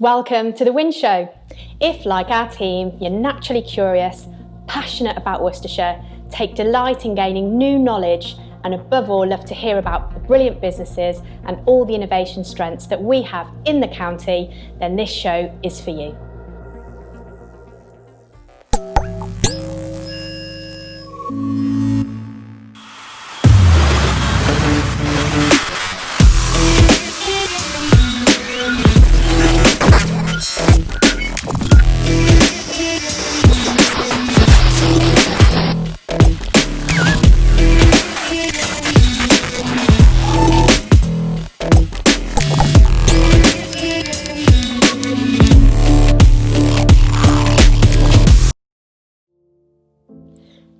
Welcome to the WINN Show. If, like our team, you're naturally curious, passionate about Worcestershire, take delight in gaining new knowledge, and above all love to hear about the brilliant businesses and all the innovation strengths that we have in the county, then this show is for you.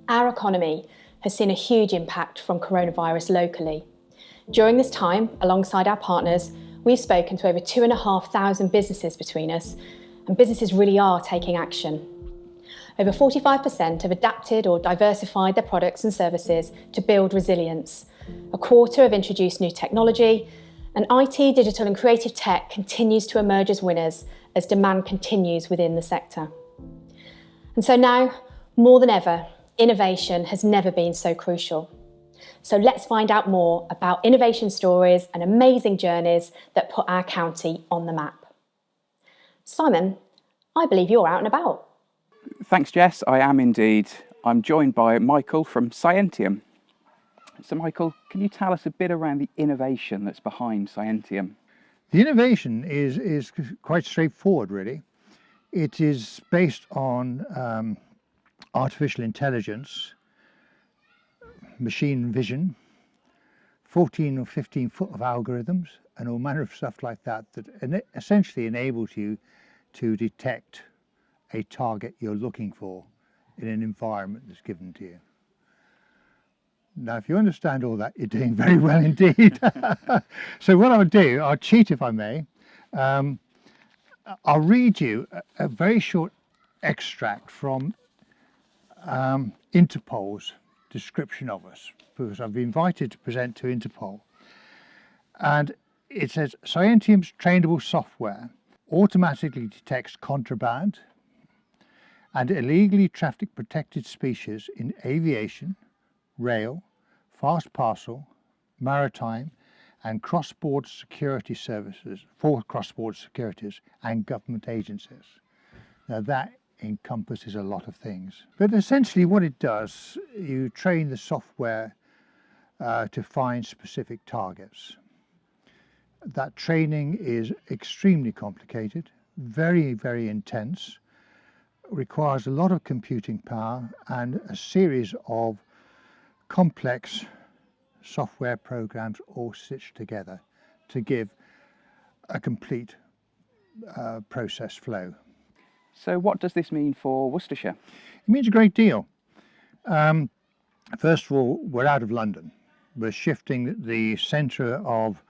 Our economy has seen a huge impact from coronavirus locally. During this time, alongside our partners, we've spoken to over 2,500 businesses between us, and businesses really are taking action. Over 45% have adapted or diversified their products and services to build resilience. A quarter have introduced new technology, and IT, digital and creative tech continues to emerge as winners as demand continues within the sector. And so now, more than ever, innovation has never been so crucial. So let's find out more about innovation stories and amazing journeys that put our county on the map. Simon, I believe you're out and about. Thanks, Jess. I am indeed. I'm joined by Michael from Syentium. So Michael, can you tell us a bit around the innovation that's behind Syentium? The innovation is quite straightforward, really. It is based on artificial intelligence, machine vision, 14 or 15 foot of algorithms, and all manner of stuff like that essentially enables you to detect a target you're looking for in an environment that's given to you. Now, if you understand all that, you're doing very well indeed. So what I'll cheat if I may. I'll read you a very short extract from Interpol's description of us, because I've been invited to present to Interpol. And it says, Syentium's trainable software automatically detects contraband and illegally trafficked protected species in aviation, rail, fast parcel, maritime and cross-border security services for cross-border securities and government agencies. Now that encompasses a lot of things, but essentially what it does, you train the software to find specific targets. That training is extremely complicated, very, very intense, requires a lot of computing power and a series of complex software programs all stitched together to give a complete process flow. So what does this mean for Worcestershire? It means a great deal. First of all, we're out of London. We're shifting the centre of,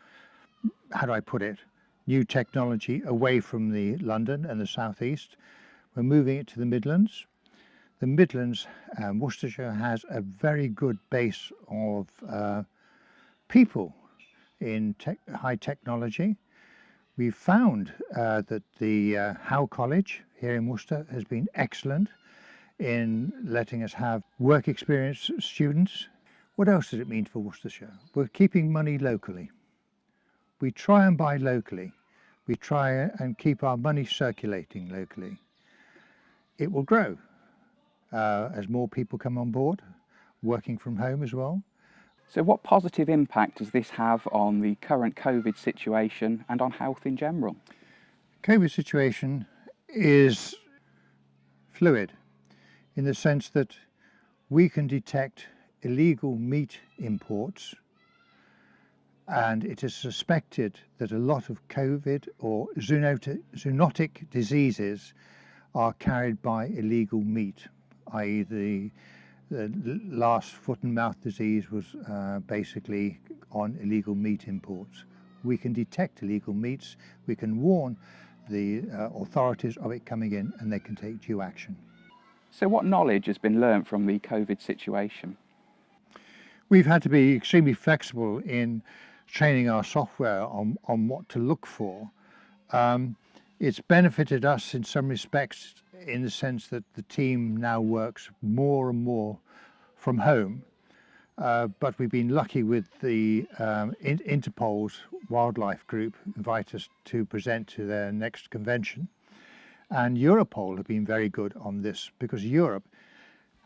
how do I put it, new technology away from the London and the southeast. We're moving it to the Midlands. The Midlands, Worcestershire has a very good base of people in high technology. We've found that the Howe College here in Worcester has been excellent in letting us have work experience students. What else does it mean for Worcestershire? We're keeping money locally. We try and buy locally. We try and keep our money circulating locally. It will grow as more people come on board, working from home as well. So what positive impact does this have on the current COVID situation and on health in general? COVID situation is fluid in the sense that we can detect illegal meat imports, and it is suspected that a lot of COVID or zoonotic diseases are carried by illegal meat, i.e. the last foot and mouth disease was basically on illegal meat imports. We can detect illegal meats, we can warn the authorities of it coming in, and they can take due action. So what knowledge has been learnt from the COVID situation? We've had to be extremely flexible in training our software on what to look for. It's benefited us in some respects in the sense that the team now works more and more from home. But we've been lucky with the Interpol's wildlife group invite us to present to their next convention. And Europol have been very good on this because Europe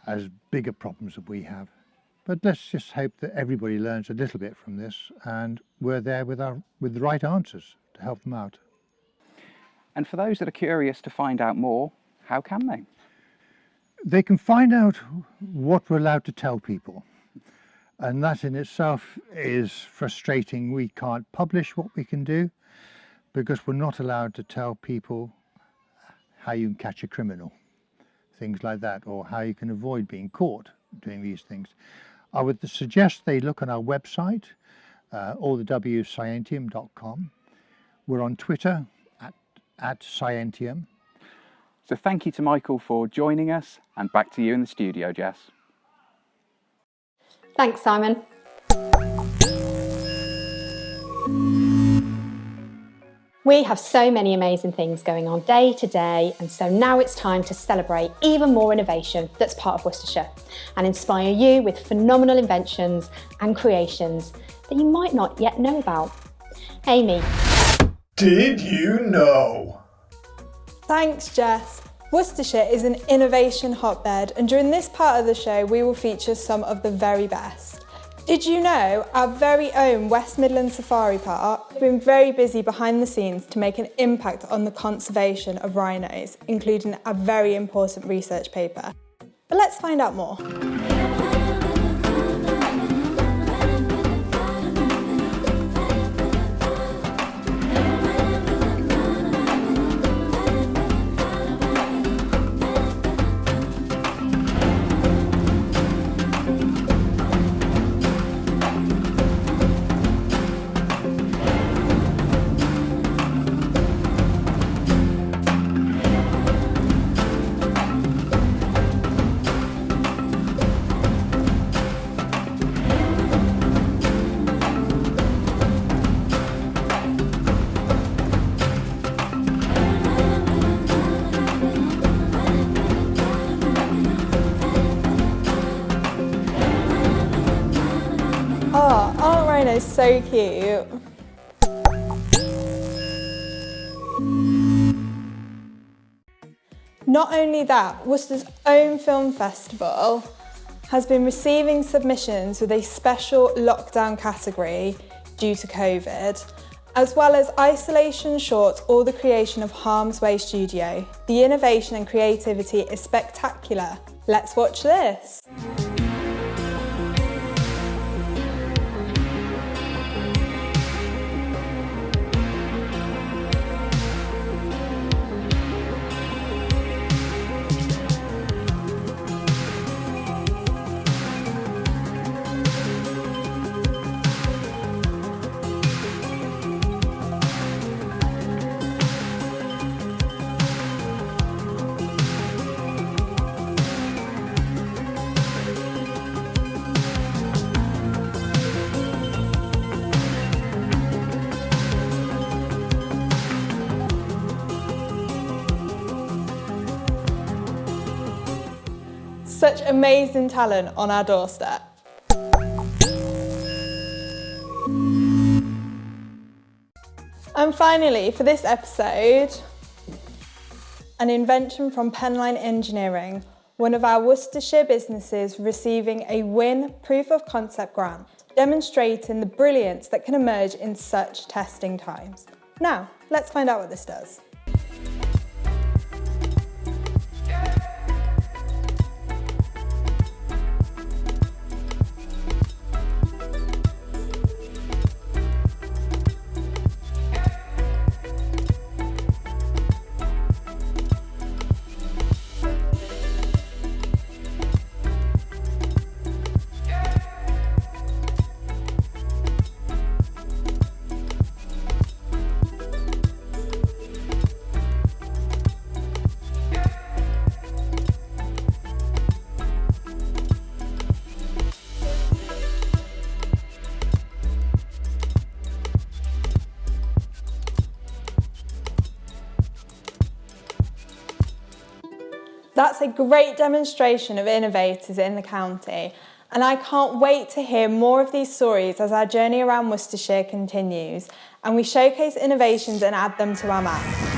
has bigger problems than we have. But let's just hope that everybody learns a little bit from this and we're there with the right answers to help them out. And for those that are curious to find out more, how can they? They can find out what we're allowed to tell people. And that in itself is frustrating. We can't publish what we can do because we're not allowed to tell people how you can catch a criminal, things like that, or how you can avoid being caught doing these things. I would suggest they look on our website, or the Syentium.com. We're on Twitter at Syentium. So thank you to Michael for joining us, and back to you in the studio, Jess. Thanks, Simon. We have so many amazing things going on day to day, and so now it's time to celebrate even more innovation that's part of Worcestershire and inspire you with phenomenal inventions and creations that you might not yet know about. Amy. Did you know? Thanks, Jess. Worcestershire is an innovation hotbed, and during this part of the show we will feature some of the very best. Did you know our very own West Midlands Safari Park has been very busy behind the scenes to make an impact on the conservation of rhinos, including a very important research paper? But let's find out more. Oh, aren't rhinos so cute? Not only that, Worcester's own film festival has been receiving submissions with a special lockdown category due to COVID, as well as isolation shorts or the creation of Harm's Way Studio. The innovation and creativity is spectacular. Let's watch this. Such amazing talent on our doorstep. And finally, for this episode, an invention from Penline Engineering, one of our Worcestershire businesses receiving a WINN Proof of Concept grant, demonstrating the brilliance that can emerge in such testing times. Now, let's find out what this does. That's a great demonstration of innovators in the county, and I can't wait to hear more of these stories as our journey around Worcestershire continues and we showcase innovations and add them to our map.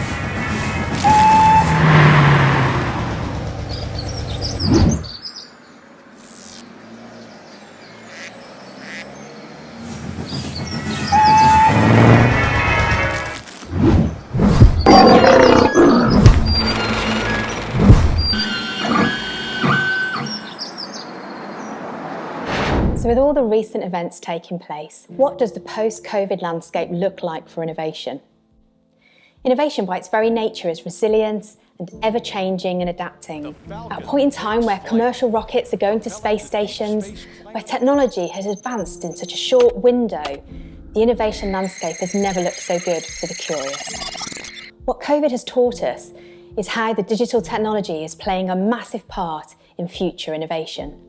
So with all the recent events taking place, what does the post-COVID landscape look like for innovation? Innovation by its very nature is resilience and ever-changing and adapting. At a point in time where commercial rockets are going to space stations, where technology has advanced in such a short window, the innovation landscape has never looked so good for the curious. What COVID has taught us is how the digital technology is playing a massive part in future innovation.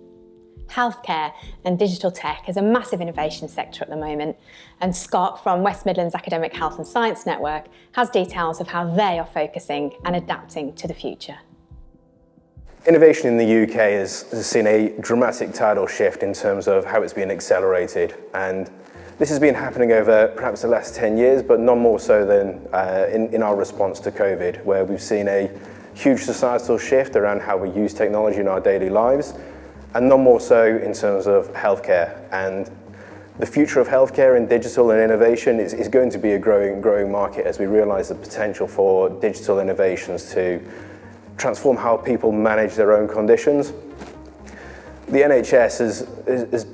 Healthcare and digital tech is a massive innovation sector at the moment, and Scott from West Midlands Academic Health and Science Network has details of how they are focusing and adapting to the future. Innovation in the UK has seen a dramatic tidal shift in terms of how it's been accelerated, and this has been happening over perhaps the last 10 years, but none more so than in our response to COVID, where we've seen a huge societal shift around how we use technology in our daily lives, and none more so in terms of healthcare. And the future of healthcare and digital and innovation is going to be a growing market as we realise the potential for digital innovations to transform how people manage their own conditions. The NHS has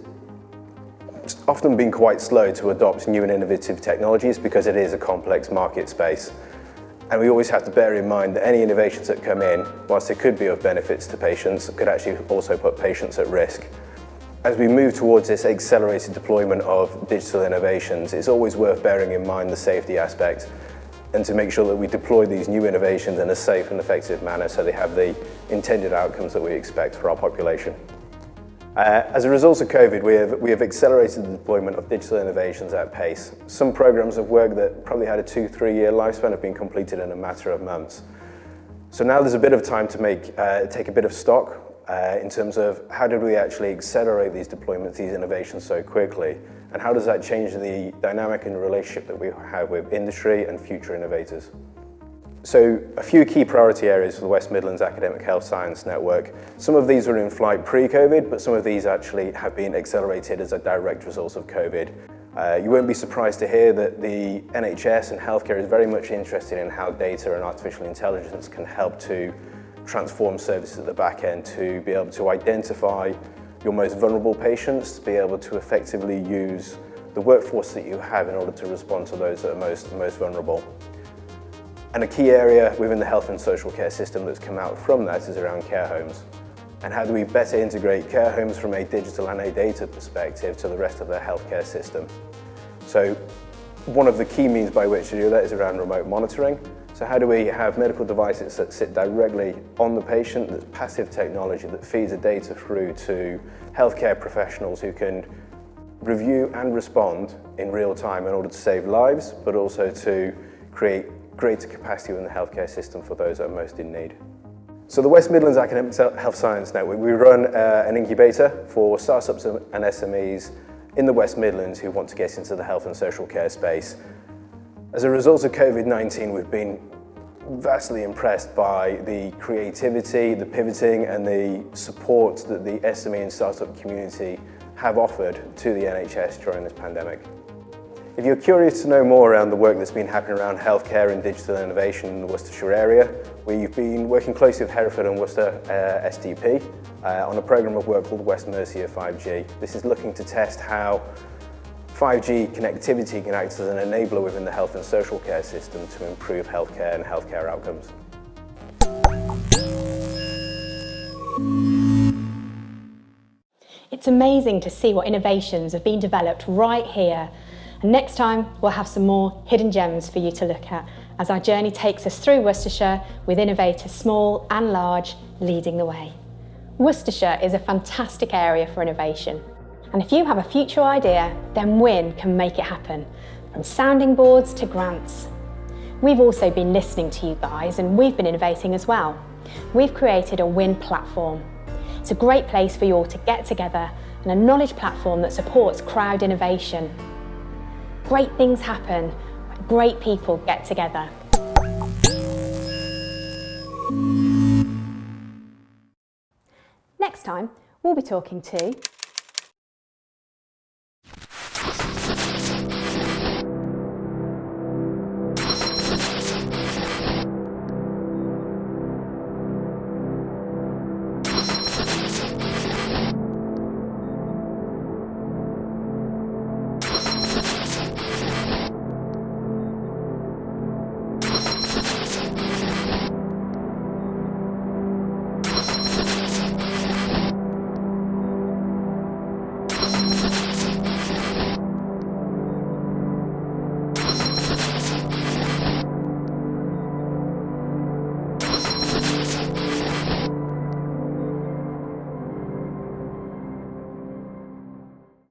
often been quite slow to adopt new and innovative technologies because it is a complex market space. And we always have to bear in mind that any innovations that come in, whilst it could be of benefits to patients, could actually also put patients at risk. As we move towards this accelerated deployment of digital innovations, it's always worth bearing in mind the safety aspect and to make sure that we deploy these new innovations in a safe and effective manner so they have the intended outcomes that we expect for our population. As a result of COVID, we have accelerated the deployment of digital innovations at pace. Some programs of work that probably had a 2-3 year lifespan have been completed in a matter of months. So now there's a bit of time to take a bit of stock in terms of how did we actually accelerate these deployments, these innovations so quickly, and how does that change the dynamic and relationship that we have with industry and future innovators. So a few key priority areas for the West Midlands Academic Health Science Network. Some of these were in flight pre-COVID, but some of these actually have been accelerated as a direct result of COVID. You won't be surprised to hear that the NHS and healthcare is very much interested in how data and artificial intelligence can help to transform services at the back end to be able to identify your most vulnerable patients, to be able to effectively use the workforce that you have in order to respond to those that are most vulnerable. And a key area within the health and social care system that's come out from that is around care homes. And how do we better integrate care homes from a digital and a data perspective to the rest of the healthcare system? So one of the key means by which to do that is around remote monitoring. So how do we have medical devices that sit directly on the patient, that's passive technology that feeds the data through to healthcare professionals who can review and respond in real time in order to save lives, but also to create greater capacity within the healthcare system for those that are most in need. So the West Midlands Academic Health Science Network, we run an incubator for startups and SMEs in the West Midlands who want to get into the health and social care space. As a result of COVID-19, we've been vastly impressed by the creativity, the pivoting and the support that the SME and startup community have offered to the NHS during this pandemic. If you're curious to know more around the work that's been happening around healthcare and digital innovation in the Worcestershire area, we've been working closely with Hereford and Worcester SDP on a programme of work called West Mercia 5G. This is looking to test how 5G connectivity can act as an enabler within the health and social care system to improve healthcare and healthcare outcomes. It's amazing to see what innovations have been developed right here. And next time, we'll have some more hidden gems for you to look at as our journey takes us through Worcestershire with innovators small and large leading the way. Worcestershire is a fantastic area for innovation. And if you have a future idea, then WINN can make it happen, from sounding boards to grants. We've also been listening to you guys and we've been innovating as well. We've created a WINN platform. It's a great place for you all to get together and a knowledge platform that supports crowd innovation. Great things happen when great people get together. Next time, we'll be talking to